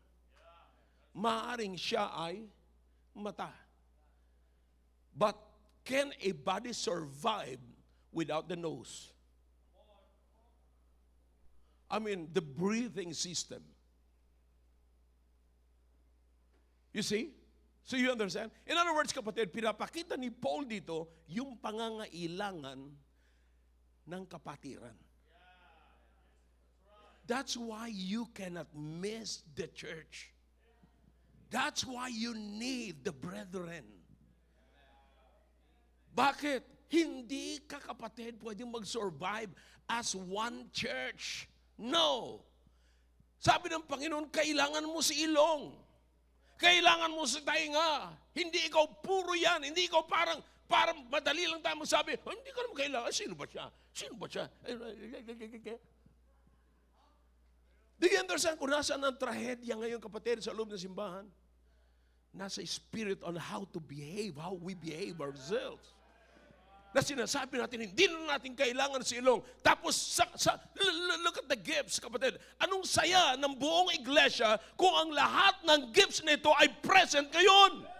Maaring siya ay mata. But can a body survive without the nose? I mean, the breathing system. You see? So you understand? In other words, kapatid, pinapakita ni Paul dito yung pangangailangan ng kapatiran. That's why you cannot miss the church. That's why you need the brethren. Bakit? Hindi ka, kapatid, pwedeng mag-survive as one church. No. Sabi ng Panginoon, kailangan mo si ilong. Kailangan mo si tainga. Hindi ikaw puro yan. Hindi ikaw parang madali lang tayo magsabi, hindi ka naman kailangan. Sino ba siya? Sino ba siya? Do you understand kung nasaan ang trahedya ngayon, kapatid, sa loob ng simbahan? Nasa spirit on how to behave, how we behave ourselves. Na sinasabi natin, hindi na natin kailangan si ilong. Tapos, look at the gifts, kapatid. Anong saya ng buong iglesia kung ang lahat ng gifts nito ay present ngayon?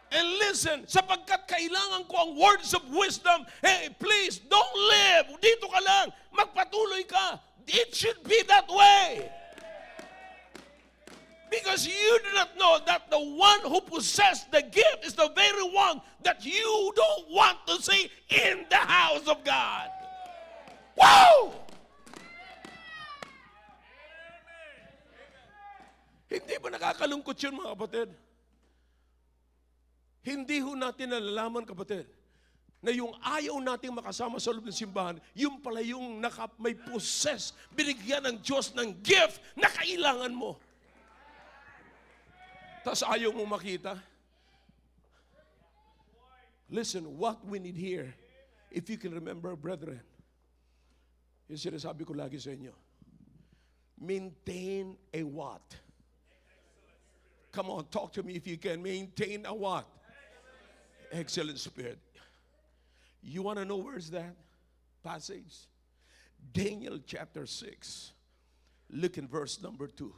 And listen, sapagkat kailangan ko ang words of wisdom, hey, please, don't live. Dito ka lang. Magpatuloy ka. It should be that way. Because you do not know that the one who possessed the gift is the very one that you don't want to see in the house of God. Wow! Hindi ba nakakalungkot yun, mga kapatid? Hindi ho natin nalalaman, kapatid, na yung ayaw nating makasama sa loob ng simbahan, yung pala yung may possess, binigyan ng Diyos ng gift na kailangan mo. Tapos ayaw mo makita. Listen, what we need here, if you can remember, brethren, yung sinasabi ko lagi sa inyo, maintain a what? Come on, talk to me if you can. Maintain a what? Excellent spirit. You want to know where's that passage? Daniel chapter 6. Look in verse number 2.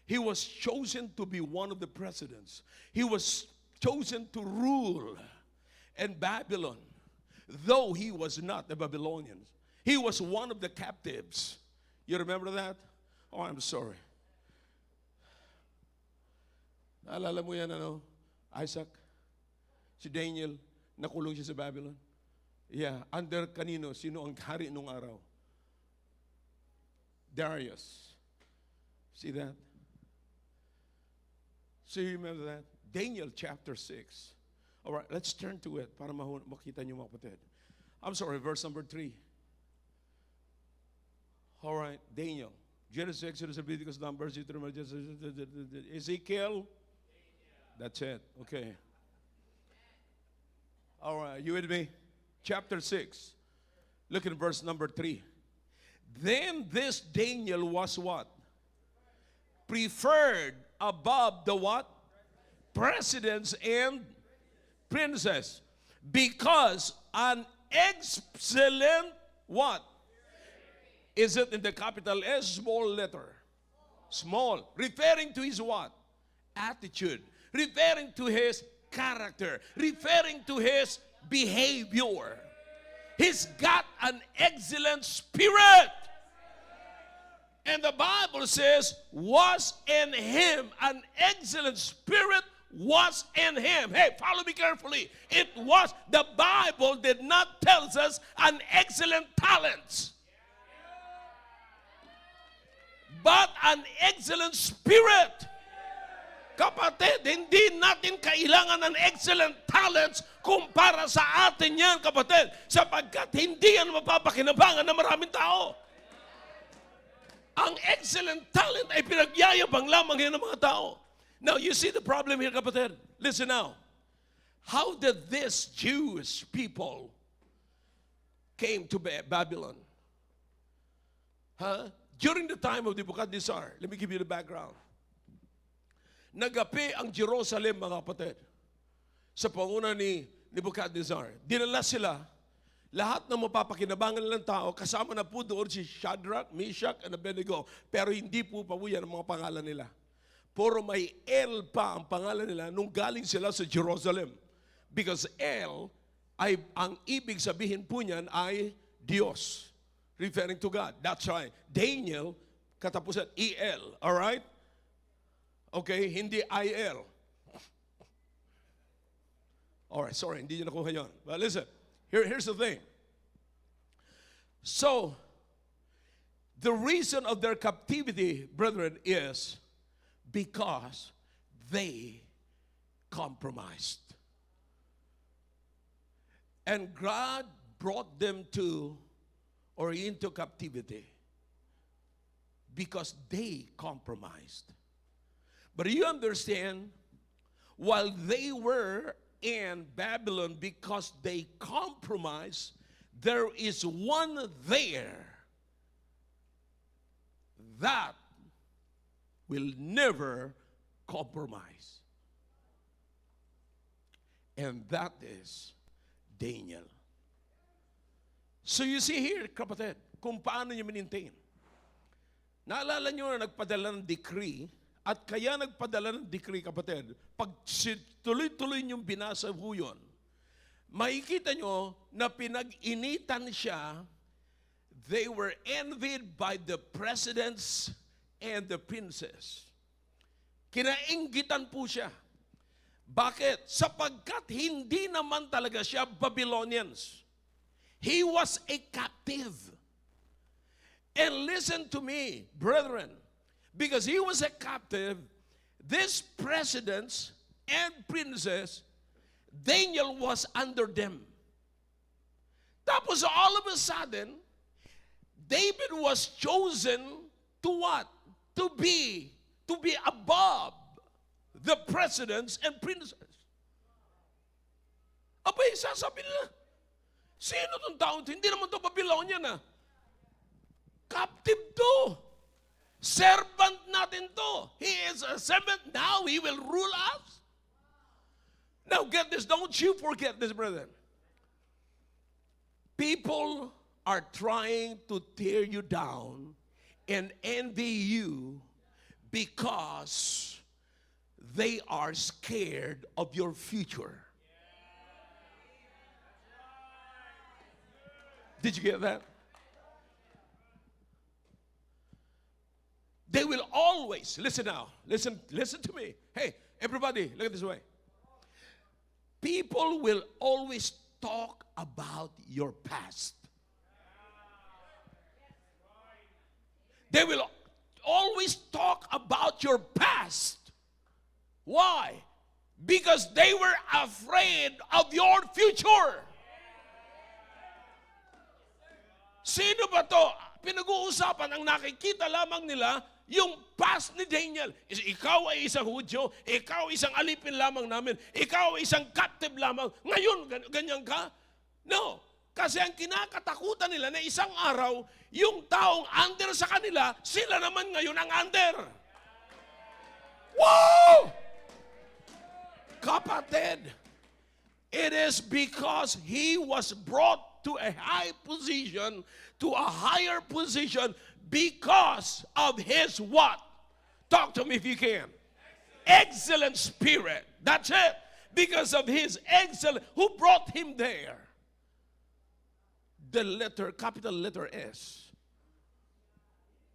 He was chosen to be one of the presidents. He was chosen to rule in Babylon, though he was not a Babylonian. He was one of the captives. You remember that? Oh, I'm sorry. Naalala mo yan, Isaac? Si Daniel, nakulong siya sa Babylon. Yeah, under kanino? Sino ang hari nung araw? Darius. See that? So you remember that? Daniel chapter 6. All right, let's turn to it para makita niyo, mga kapatid. I'm sorry, verse number 3. All right, Daniel. Genesis, Exodus, Leviticus, Numbers, Deuteronomy, Ezekiel. That's it. Okay. All right, you with me? Chapter 6. Look at verse number 3. Then this Daniel was what? Preferred above the what? Presidents and princes. Because an excellent what? Is it in the capital S, small letter? Small. Referring to his what? Attitude. Referring to his character. Referring to his behavior. He's got an excellent spirit. And the Bible says, was in him. An excellent spirit was in him. Hey, follow me carefully. It was, the Bible did not tell us an excellent talent, but an excellent spirit. Kapatid, hindi natin kailangan ng excellent talents kumpara sa atin yan, kapatid, sapagkat hindi yan mapapakinabangan ng maraming tao. Ang excellent talent ay pinagyayabang lamang yan ng mga tao. Now, you see the problem here, kapatid? Listen now. How did this Jewish people came to Babylon? During the time of Nebuchadnezzar, let me give you the background. Nagapi ang Jerusalem, mga kapatid, sa panguna ni Nebuchadnezzar. Dinala sila, lahat ng mapapakinabangan ng tao, kasama na po doon si Shadrach, Meshach, and Abednego. Pero hindi po yan ang mga pangalan nila. Puro may El pa ang pangalan nila nung galing sila sa Jerusalem. Because El, ang ibig sabihin po niyan ay Diyos. Referring to God. That's right. Daniel, katapusan, E-L. Alright? Okay, hindi I-L. Alright, sorry, hindi nyo nakuha yun. But listen, here's the thing. So, the reason of their captivity, brethren, is because they compromised. And God brought them to or into captivity because they compromised. But you understand, while they were in Babylon because they compromised, there is one there that will never compromise. And that is Daniel. So you see here, kapatid, kung paano niyo maintain. Naalala niyo na nagpadala ng decree, at kaya nagpadala ng decree, kapatid, pag tuloy-tuloy niyong binasa ho yun, makikita niyo na pinag-initan siya. They were envied by the presidents and the princes. Kinainggitan po siya. Bakit? Sapagkat hindi naman talaga siya Babylonians. He was a captive. And listen to me, brethren, because he was a captive, these presidents and princes, Daniel was under them. Tapos all of a sudden, David was chosen to what? To be above the presidents and princes. Abay, sasabihin nila, sino itong tao? Hindi naman ito Babylonian na. Captive to. Servant natin to. He is a servant. Now he will rule us. Now get this. Don't you forget this, brethren. People are trying to tear you down and envy you because they are scared of your future. Did you get that? They will always, listen now, listen to me. Hey, everybody, look at this way. People will always talk about your past. They will always talk about your past. Why? Because they were afraid of your future. Sino ba to? Pinag-uusapan, ang nakikita lamang nila, yung past ni Daniel. Ikaw ay isang Hudyo, ikaw ay isang alipin lamang namin, ikaw ay isang captive lamang. Ngayon, ganyan ka? No. Kasi ang kinakatakutan nila na isang araw, yung taong under sa kanila, sila naman ngayon ang under. Wow! Kapatid, it is because he was brought to a high position, to a higher position, because of his what? Talk to me if you can. Excellent spirit. That's it. Because of his excellent, who brought him there? The letter, capital letter S.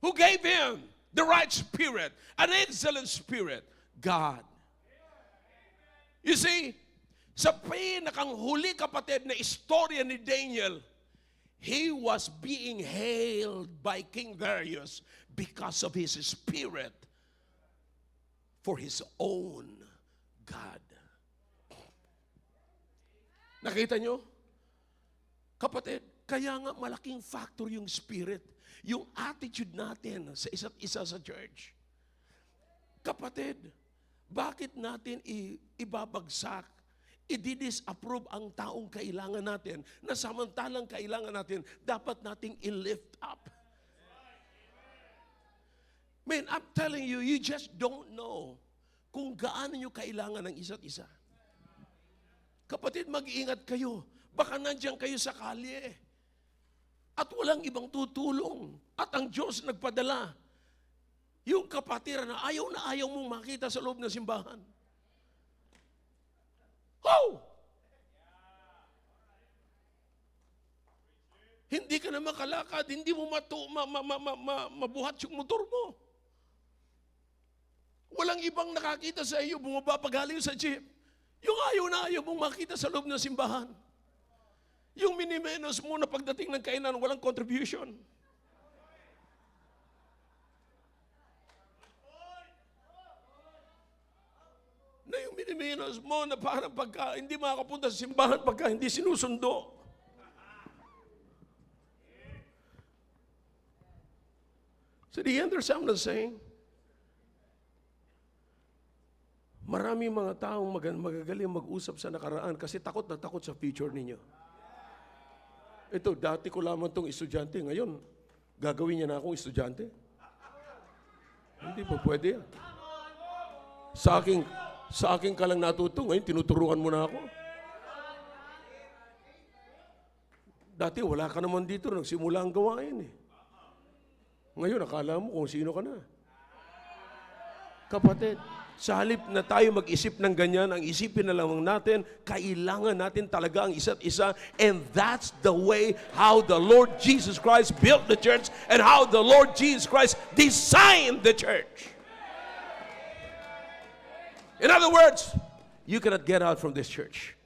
Who gave him the right spirit, an excellent spirit? God. You see, sa pinakang huli, kapatid, na istorya ni Daniel, he was being hailed by King Darius because of his spirit for his own God. Nakita nyo? Kapatid, kaya nga malaking factor yung spirit, yung attitude natin sa isa't isa sa church. Kapatid, bakit natin ibabagsak, i-disapprove ang taong kailangan natin, na samantalang kailangan natin, dapat nating i-lift up? Man, I'm telling you, you just don't know kung gaano nyo kailangan ng isa't isa. Kapatid, mag-iingat kayo. Baka nandiyan kayo sa kalye at walang ibang tutulong. At ang Diyos nagpadala. Yung kapatiran na ayaw mong makita sa loob ng simbahan. Oh! Hindi ka na makalakad, hindi mo mabuhat yung motor mo. Walang ibang nakakita sa iyo, bumaba pagaling sa jeep. Yung ayaw mong makita sa loob ng simbahan. Yung minimenos mo na pagdating ng kainan, walang contribution. Na yung Filipinos mo na parang pagka hindi makakapunta sa simbahan pagka hindi sinusundo. So do you understand what I'm saying? Maraming mga taong magagaling mag-usap sa nakaraan kasi takot na takot sa future ninyo. Ito, dati ko lamang itong estudyante. Ngayon, gagawin niya na akong estudyante. Hindi pa pwede yan. Sa akin ka lang natuto. Ngayon, tinuturuan mo na ako. Dati, wala ka naman dito. Nagsimula ang gawain eh. Ngayon, akala mo kung sino ka na. Kapatid, sa halip na tayo mag-isip ng ganyan, ang isipin na lang natin, kailangan natin talaga ang isa't isa. And that's the way how the Lord Jesus Christ built the church and how the Lord Jesus Christ designed the church. In other words, you cannot get out from this church.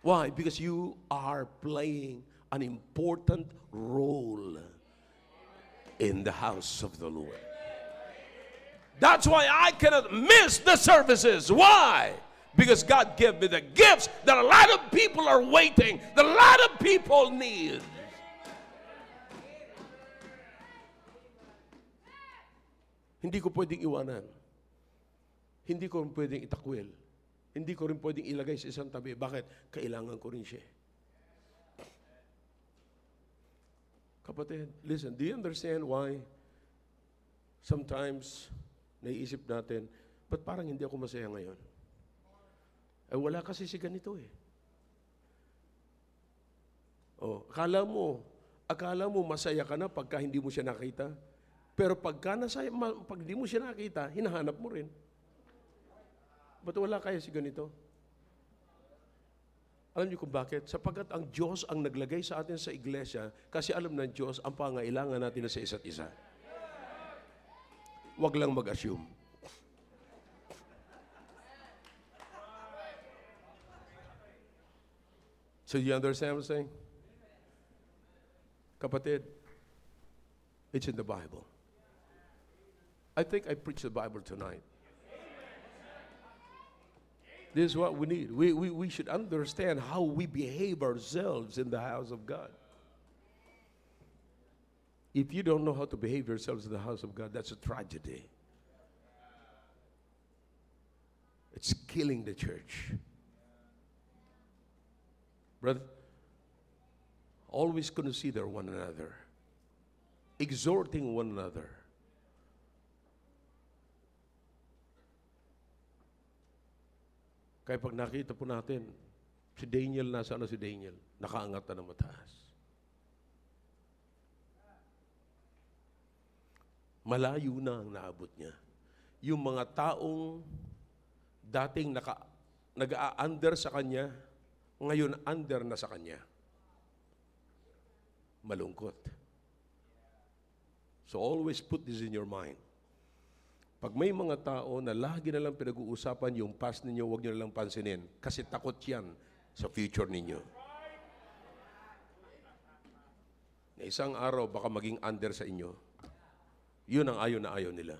Why? Because you are playing an important role in the house of the Lord. That's why I cannot miss the services. Why? Because God gave me the gifts that a lot of people are waiting, that a lot of people need. Hindi ko pwedeng iwanan. Hindi ko rin pwedeng itakwil. Hindi ko rin pwedeng ilagay sa isang tabi. Bakit? Kailangan ko rin siya. Kapatid, listen, do you understand why sometimes naiisip natin, ba't parang hindi ako masaya ngayon? Eh, wala kasi si ganito eh. Oh, akala mo masaya ka na pagka hindi mo siya nakita. Pero pag hindi mo siya nakita, hinahanap mo rin. Ba't wala kaya si ganito? Alam niyo kung bakit? Sapagkat ang Diyos ang naglagay sa atin sa iglesia, kasi alam ng Diyos ang pangailangan natin na sa isa't isa. Huwag lang mag-assume. So you understand what I'm saying? Kapatid, it's in the Bible. I think I preached the Bible tonight. This is what we need. We should understand how we behave ourselves in the house of God. If you don't know how to behave yourselves in the house of God, that's a tragedy. It's killing the church. Brother, always consider one another, exhorting one another. Kaya pag nakita po natin, si Daniel, nasaan na si Daniel? Nakaangat na ng mataas. Malayo na ang naabot niya. Yung mga taong dating nag-a-under sa kanya, ngayon under na sa kanya. Malungkot. So always put this in your mind. Pag may mga tao na lagi na lang pinag-uusapan yung past ninyo, huwag nyo na lang pansinin. Kasi takot yan sa future ninyo. Na isang araw, baka maging under sa inyo. Yun ang ayaw na ayaw nila.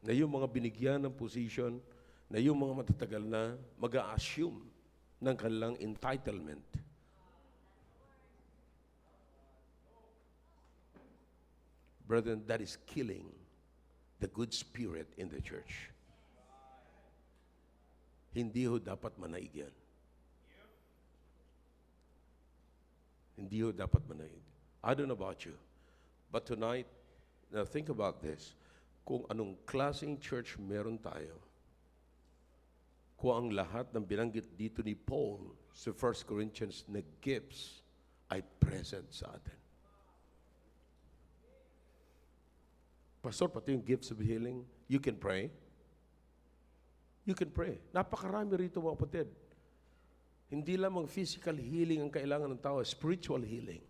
Na yung mga binigyan ng position, na yung mga matatagal na, mag-a-assume ng kanilang entitlement. Brethren, that is killing the good spirit in the church. Hindi ho dapat manaig yan. Hindi ho dapat manaig. I don't know about you, but tonight, now think about this. Kung anong klaseng church meron tayo, kung ang lahat ng binanggit dito ni Paul sa 1 Corinthians na gifts ay present sa atin. Pastor, pati yung gifts of healing, you can pray. You can pray. Napakarami rito mga kapatid. Hindi lamang physical healing ang kailangan ng tao, spiritual healing.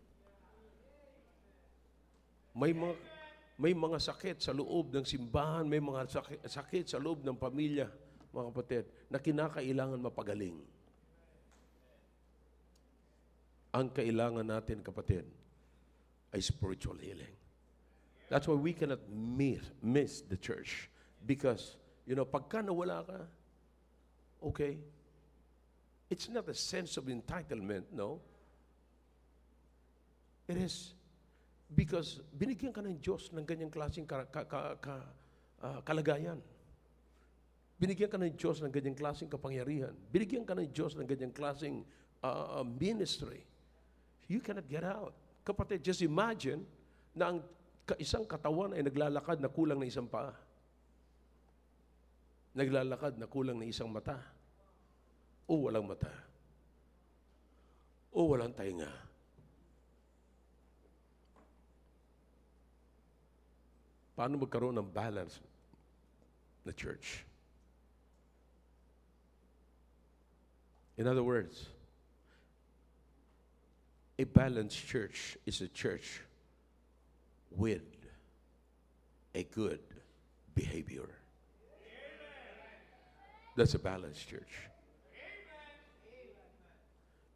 May mga sakit sa loob ng simbahan, may mga sakit sa loob ng pamilya, mga kapatid, na kinakailangan mapagaling. Ang kailangan natin, kapatid, ay spiritual healing. That's why we cannot miss the church. Because, pagka nawala ka, okay, it's not a sense of entitlement, no. It is because binigyan ka ng Diyos ng ganyang klaseng kalagayan. Binigyan ka ng Diyos ng ganyang klaseng kapangyarihan. Binigyan ka ng Diyos ng ganyang klaseng ministry. You cannot get out. Kapatid, just imagine na ang isang katawan ay naglalakad na kulang na isang paa. Naglalakad na kulang na isang mata. O walang mata. O walang tainga. Paano magkaroon ng balance na church? In other words, a balanced church is a church with a good behavior. That's a balanced church.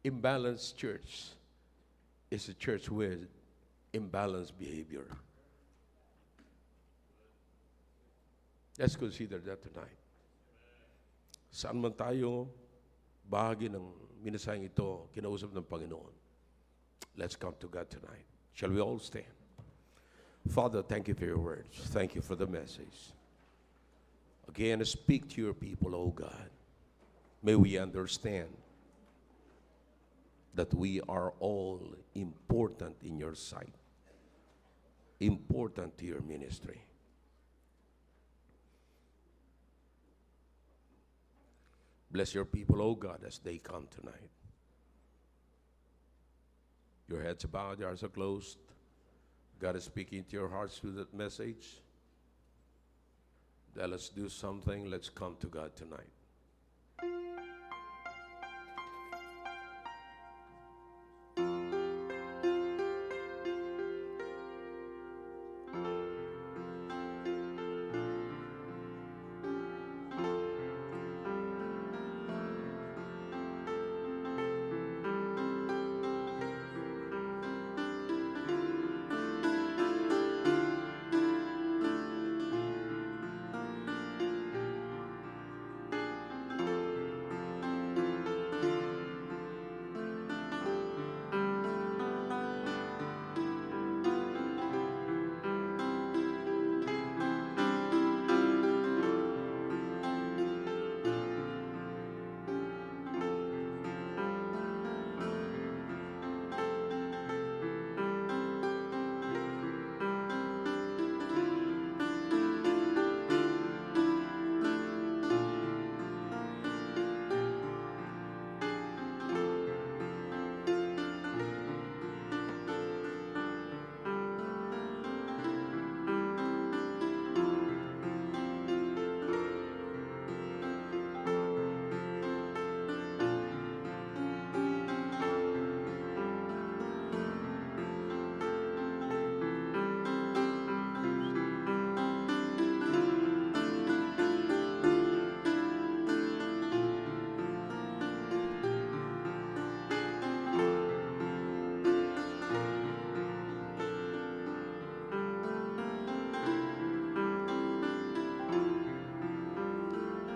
Imbalanced church is a church with imbalanced behavior. Let's consider that tonight. Saan man tayo, bahagi ng minasahing ito, kinausap ng Panginoon. Let's come to God tonight. Shall we all stand? Father, thank you for your words. Thank you for the message. Again, speak to your people, oh God. May we understand that we are all important in your sight, important to your ministry. Bless your people, oh God, as they come tonight. Your heads are bowed, your eyes are closed. God is speaking to your hearts through that message. Then let's do something. Let's come to God tonight.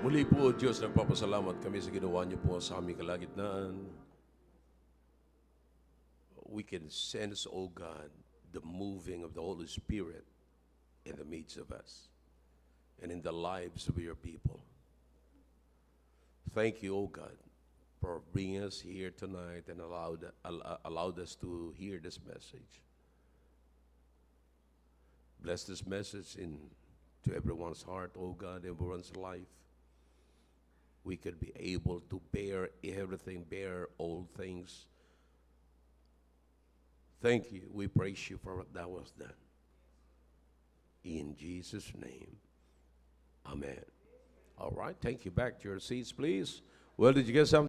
Muli po, Diyos, nagpapasalamat kami sa ginawa niyo po sa aming kalagitnaan. We can sense, O God, the moving of the Holy Spirit in the midst of us and in the lives of your people. Thank you, O God, for bringing us here tonight and allowed us to hear this message. Bless this message to everyone's heart, O God, everyone's life. We could be able to bear everything, bear all things. Thank you. We praise you for what that was done. In Jesus' name, amen. All right, take you back to your seats, please. Well, did you get something?